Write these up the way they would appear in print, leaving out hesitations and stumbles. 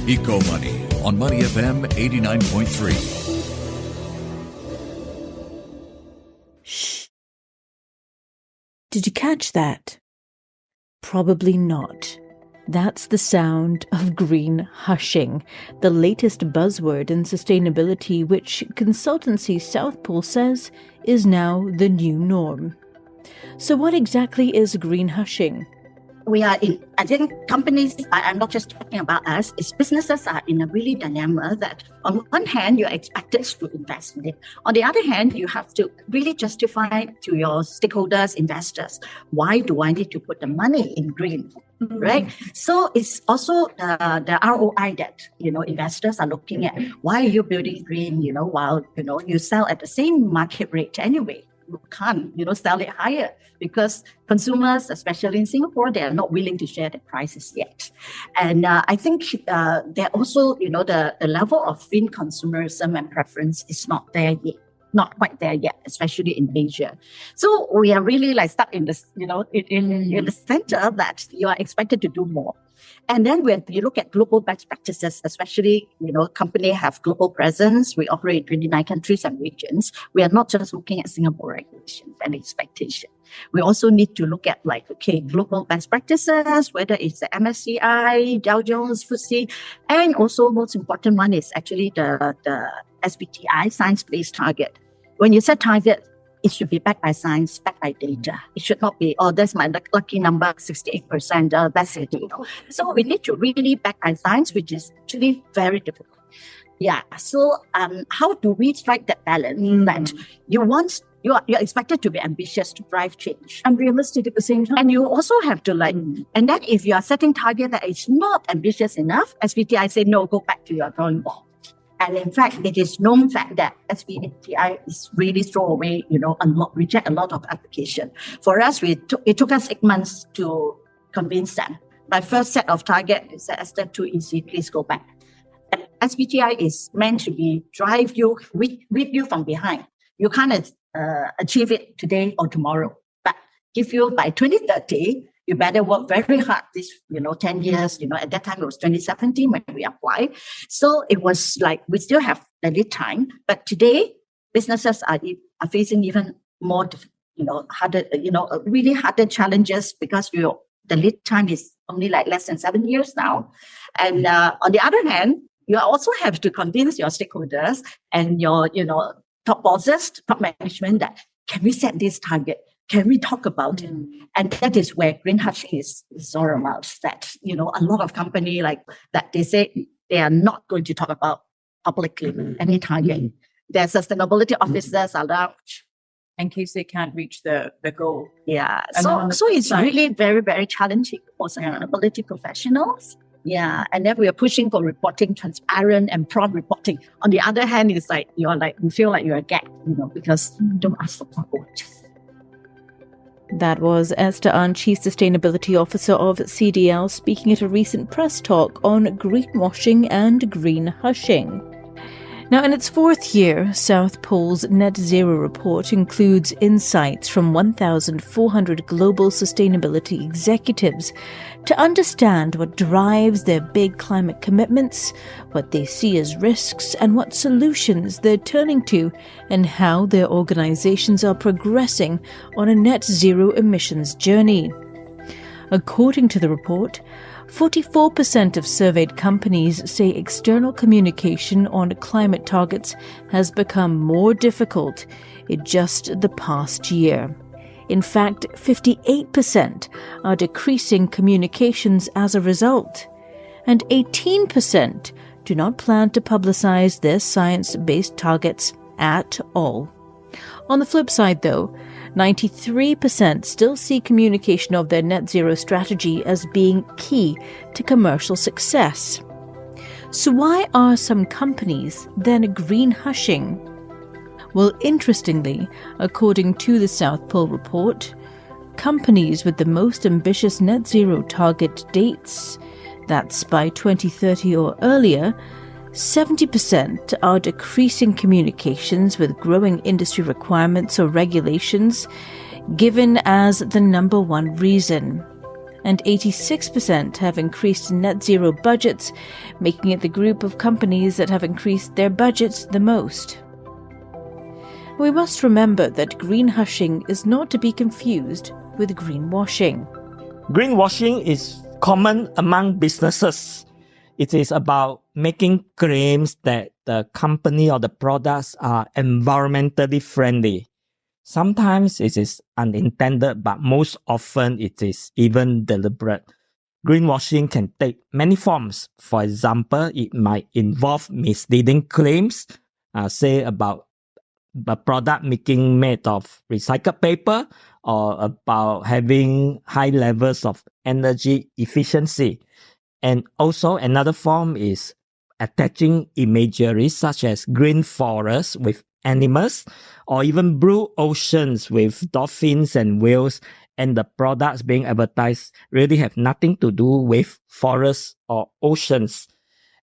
Eco Money on Money FM 89.3. Shh. Did you catch that? Probably not. That's the sound of green hushing, the latest buzzword in sustainability, which consultancy South Pole says is now the new norm. So what exactly is green hushing? I think companies, I'm not just talking about us, it's businesses are in a really dilemma that on one hand, you're expected to invest in it. On the other hand, you have to really justify to your stakeholders, investors, why do I need to put the money in green, right? So it's also the ROI that, investors are looking at. Why are you building green, while, you sell at the same market rate anyway? You can't, sell it higher because consumers, especially in Singapore, they are not willing to share the prices yet. And I think they're also, the level of green consumerism and preference is not there yet. Not quite there yet, especially in Asia. So we are really stuck in this, in the center that you are expected to do more. And then when you look at global best practices, especially, companies have global presence. We operate in 29 countries and regions. We are not just looking at Singapore regulations and expectation. We also need to look at global best practices, whether it's the MSCI, Dow Jones, FTSE, and also most important one is actually the SBTi, science-based target. When you set target, it should be backed by science, backed by data. It should not be, that's my lucky number, 68%, that's it. So we need to really back by science, which is actually very difficult. Yeah, so how do we strike that balance that you're expected to be ambitious to drive change and realistic at the same time? And you also have to and then if you are setting target that is not ambitious enough, SBTi say, no, go back to your drawing board. And in fact, it is known fact that SBTi is really throw away, reject a lot of application. For us, it took us 6 months to convince them. My first set of target is that Esther, too easy, please go back. And SBTi is meant to be drive you, with you from behind. You can't achieve it today or tomorrow, but give you by 2030, you better work very hard this, 10 years, at that time it was 2017 when we applied. So it was we still have the lead time, but today businesses are facing even more, harder, really harder challenges because the lead time is only less than 7 years now. And on the other hand, you also have to convince your stakeholders and your, top bosses, top management that can we set this target? Can we talk about it? And that is where green hushing is all about. That, a lot of companies that they say they are not going to talk about publicly any target. Their sustainability officers are allowed. In case they can't reach the goal. Yeah. So it's really very, very challenging for sustainability professionals. Yeah. And then we are pushing for reporting, transparent and prompt reporting. On the other hand, it's you feel like you're a gag, because you don't ask for support. That was Esther An, Chief Sustainability Officer of CDL, speaking at a recent press talk on greenwashing and green hushing. Now, in its fourth year, South Pole's Net Zero report includes insights from 1,400 global sustainability executives to understand what drives their big climate commitments, what they see as risks, and what solutions they're turning to, and how their organizations are progressing on a net zero emissions journey. According to the report, 44% of surveyed companies say external communication on climate targets has become more difficult in just the past year. In fact, 58% are decreasing communications as a result, and 18% do not plan to publicize their science-based targets at all. On the flip side, though, 93% still see communication of their net zero strategy as being key to commercial success. So why are some companies then green hushing? Well, interestingly, according to the South Pole report, companies with the most ambitious net zero target dates, that's by 2030 or earlier, 70% are decreasing communications with growing industry requirements or regulations, given as the number one reason. and 86% have increased net zero budgets, making it the group of companies that have increased their budgets the most. We must remember that greenwashing is not to be confused with greenwashing. Greenwashing is common among businesses. It is about making claims that the company or the products are environmentally friendly. Sometimes it is unintended, but most often it is even deliberate. Greenwashing can take many forms. For example, it might involve misleading claims, say about a product making made of recycled paper, or about having high levels of energy efficiency. And also another form is attaching imagery such as green forests with animals, or even blue oceans with dolphins and whales, and the products being advertised really have nothing to do with forests or oceans.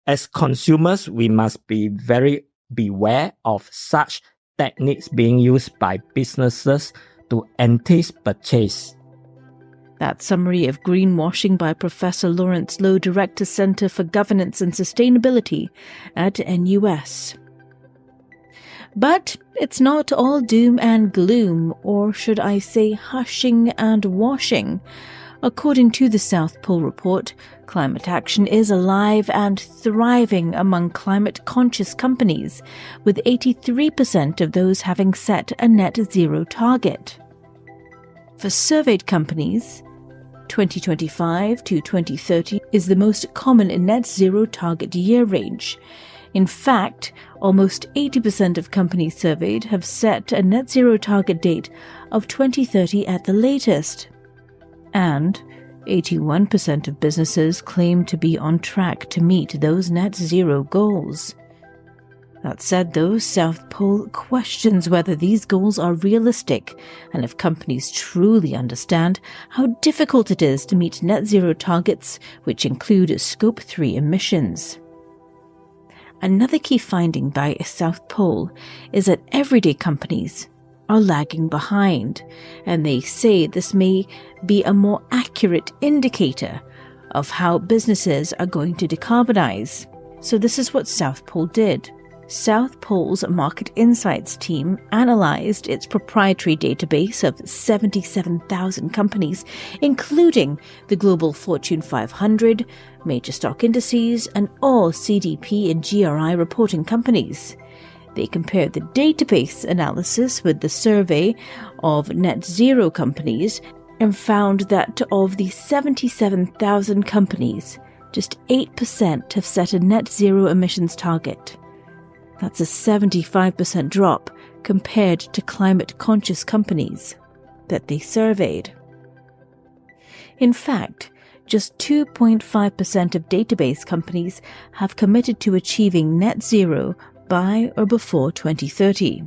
As consumers, we must be very beware of such techniques being used by businesses to entice purchase. That summary of greenwashing by Professor Lawrence Loh, Director, Centre for Governance and Sustainability at NUS. But it's not all doom and gloom, or should I say hushing and washing. According to the South Pole Report, climate action is alive and thriving among climate-conscious companies, with 83% of those having set a net zero target. For surveyed companies, 2025 to 2030 is the most common net zero target year range. In fact, almost 80% of companies surveyed have set a net zero target date of 2030 at the latest. And 81% of businesses claim to be on track to meet those net zero goals. That said, though, South Pole questions whether these goals are realistic and if companies truly understand how difficult it is to meet net zero targets, which include Scope 3 emissions. Another key finding by South Pole is that everyday companies are lagging behind, and they say this may be a more accurate indicator of how businesses are going to decarbonize. So this is what South Pole did. South Pole's Market Insights team analyzed its proprietary database of 77,000 companies, including the Global Fortune 500, major stock indices, and all CDP and GRI reporting companies. They compared the database analysis with the survey of net zero companies and found that of the 77,000 companies, just 8% have set a net zero emissions target. That's a 75% drop compared to climate-conscious companies that they surveyed. In fact, just 2.5% of database companies have committed to achieving net zero by or before 2030.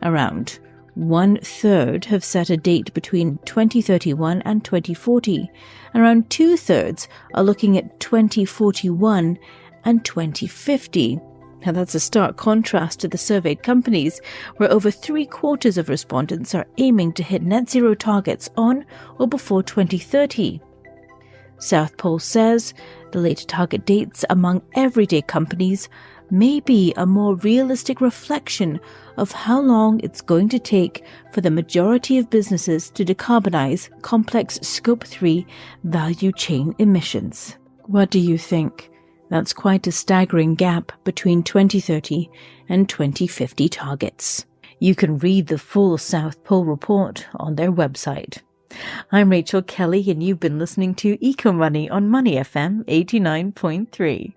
Around 1/3 have set a date between 2031 and 2040, and around 2/3 are looking at 2041 and 2050. Now that's a stark contrast to the surveyed companies, where over 3/4 of respondents are aiming to hit net zero targets on or before 2030. South Pole says the later target dates among everyday companies may be a more realistic reflection of how long it's going to take for the majority of businesses to decarbonize complex Scope 3 value chain emissions. What do you think? That's quite a staggering gap between 2030 and 2050 targets. You can read the full South Pole report on their website. I'm Rachel Kelly, and you've been listening to Eco Money on Money FM 89.3.